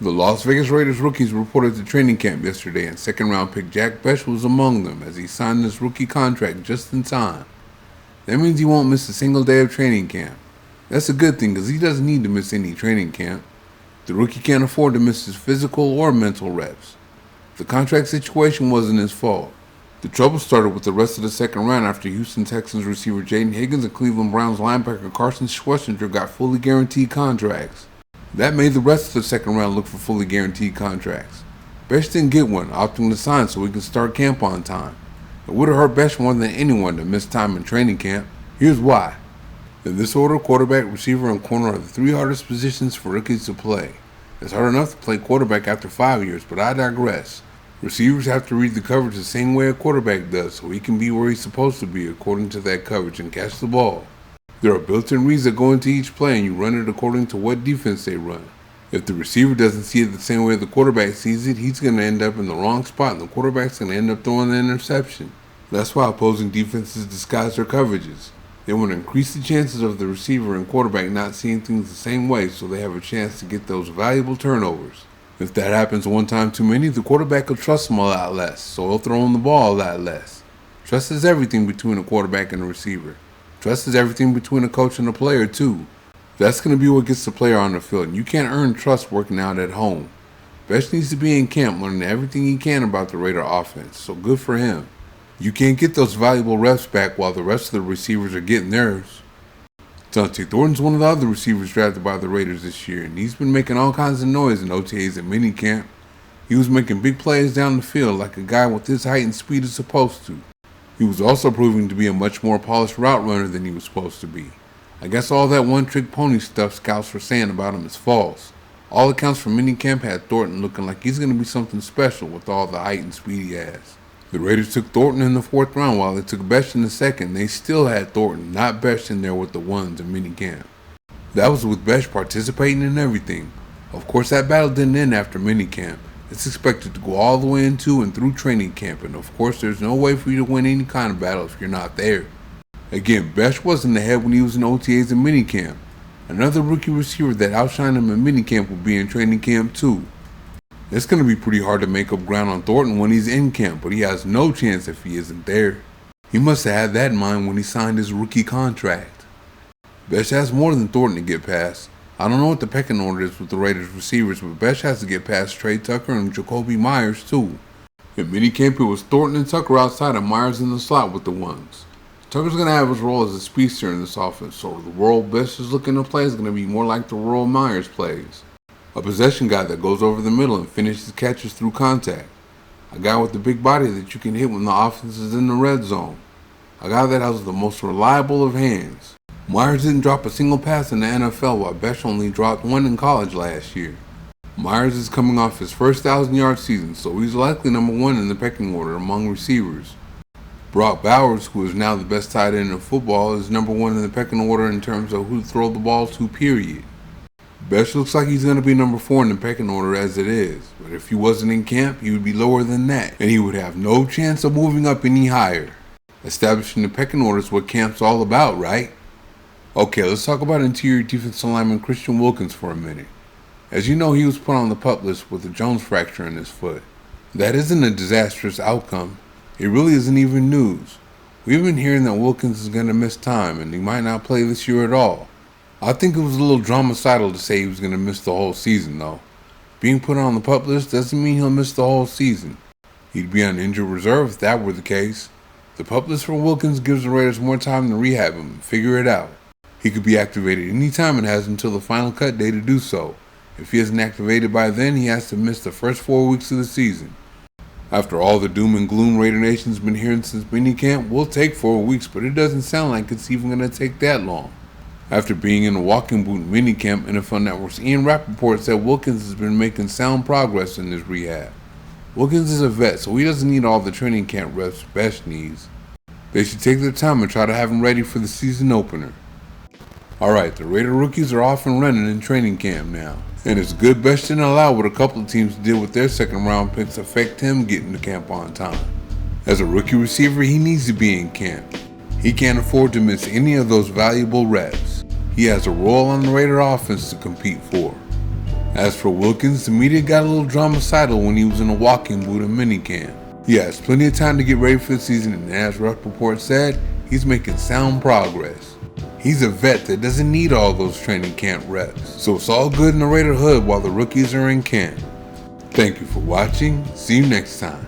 The Las Vegas Raiders rookies reported to training camp yesterday, and second-round pick Jack Bech was among them as he signed his rookie contract just in time. That means he won't miss a single day of training camp. That's a good thing because he doesn't need to miss any training camp. The rookie can't afford to miss his physical or mental reps. The contract situation wasn't his fault. The trouble started with the rest of the second round after Houston Texans receiver Jaden Higgins and Cleveland Browns linebacker Carson Schwarzenegger got fully guaranteed contracts. That made the rest of the second round look for fully guaranteed contracts. Bech didn't get one, opting to sign so he could start camp on time. It would have hurt Bech more than anyone to miss time in training camp. Here's why. In this order, quarterback, receiver, and corner are the three hardest positions for rookies to play. It's hard enough to play quarterback after 5 years, but I digress. Receivers have to read the coverage the same way a quarterback does so he can be where he's supposed to be according to that coverage and catch the ball. There are built-in reads that go into each play and you run it according to what defense they run. If the receiver doesn't see it the same way the quarterback sees it, he's going to end up in the wrong spot and the quarterback's going to end up throwing an interception. That's why opposing defenses disguise their coverages. They want to increase the chances of the receiver and quarterback not seeing things the same way so they have a chance to get those valuable turnovers. If that happens one time too many, the quarterback will trust him a lot less, so he'll throw him the ball a lot less. Trust is everything between a quarterback and a receiver. Trust is everything between a coach and a player, too. That's going to be what gets the player on the field, and you can't earn trust working out at home. Bech needs to be in camp learning everything he can about the Raider offense, so good for him. You can't get those valuable reps back while the rest of the receivers are getting theirs. Dante Thornton's one of the other receivers drafted by the Raiders this year, and he's been making all kinds of noise in OTAs and minicamp. He was making big plays down the field like a guy with his height and speed is supposed to. He was also proving to be a much more polished route runner than he was supposed to be. I guess all that one-trick pony stuff scouts were saying about him is false. All accounts from minicamp had Thornton looking like he's going to be something special with all the height and speed he has. The Raiders took Thornton in the 4th round while they took Bech in the 2nd. They still had Thornton, not Bech, in there with the ones in minicamp. That was with Bech participating in everything. Of course, that battle didn't end after minicamp. It's expected to go all the way into and through training camp, and of course there's no way for you to win any kind of battle if you're not there. Again, Bech wasn't ahead when he was in OTAs and minicamp. Another rookie receiver that outshined him in minicamp will be in training camp too. It's going to be pretty hard to make up ground on Thornton when he's in camp, but he has no chance if he isn't there. He must have had that in mind when he signed his rookie contract. Bech has more than Thornton to get past. I don't know what the pecking order is with the Raiders receivers, but Bech has to get past Trey Tucker and Jacoby Myers too. In minicamp, it was Thornton and Tucker outside and Myers in the slot with the ones. Tucker's going to have his role as a speedster in this offense, so the role Bech is looking to play is going to be more like the role Myers plays. A possession guy that goes over the middle and finishes catches through contact. A guy with a big body that you can hit when the offense is in the red zone. A guy that has the most reliable of hands. Myers didn't drop a single pass in the NFL while Bech only dropped one in college last year. Myers is coming off his first 1,000-yard season, so he's likely number 1 in the pecking order among receivers. Brock Bowers, who is now the best tight end in football, is number 1 in the pecking order in terms of who to throw the ball to, period. Bech looks like he's going to be number 4 in the pecking order as it is, but if he wasn't in camp, he would be lower than that, and he would have no chance of moving up any higher. Establishing the pecking order is what camp's all about, right? Okay, let's talk about interior defensive lineman Christian Wilkins for a minute. As you know, he was put on the PUP list with a Jones fracture in his foot. That isn't a disastrous outcome. It really isn't even news. We've been hearing that Wilkins is going to miss time and he might not play this year at all. I think it was a little dramacidal to say he was going to miss the whole season though. Being put on the PUP list doesn't mean he'll miss the whole season. He'd be on injured reserve if that were the case. The PUP list for Wilkins gives the Raiders more time to rehab him and figure it out. He could be activated anytime and has until the final cut day to do so. If he isn't activated by then, he has to miss the first 4 weeks of the season. After all the doom and gloom Raider Nation's been hearing since minicamp, we'll take 4 weeks, but it doesn't sound like it's even going to take that long. After being in a walking boot in minicamp, NFL Network's Ian Rappaport said Wilkins has been making sound progress in his rehab. Wilkins is a vet, so he doesn't need all the training camp reps Bech needs. They should take their time and try to have him ready for the season opener. Alright, the Raider rookies are off and running in training camp now. And it's good Bech didn't allow what a couple of teams did with their second round picks affect him getting to camp on time. As a rookie receiver, he needs to be in camp. He can't afford to miss any of those valuable reps. He has a role on the Raider offense to compete for. As for Wilkins, the media got a little dramacidal when he was in a walking boot in minicamp. He has plenty of time to get ready for the season, and as Rappaport said, he's making sound progress. He's a vet that doesn't need all those training camp reps, so it's all good in the Raider hood while the rookies are in camp. Thank you for watching. See you next time.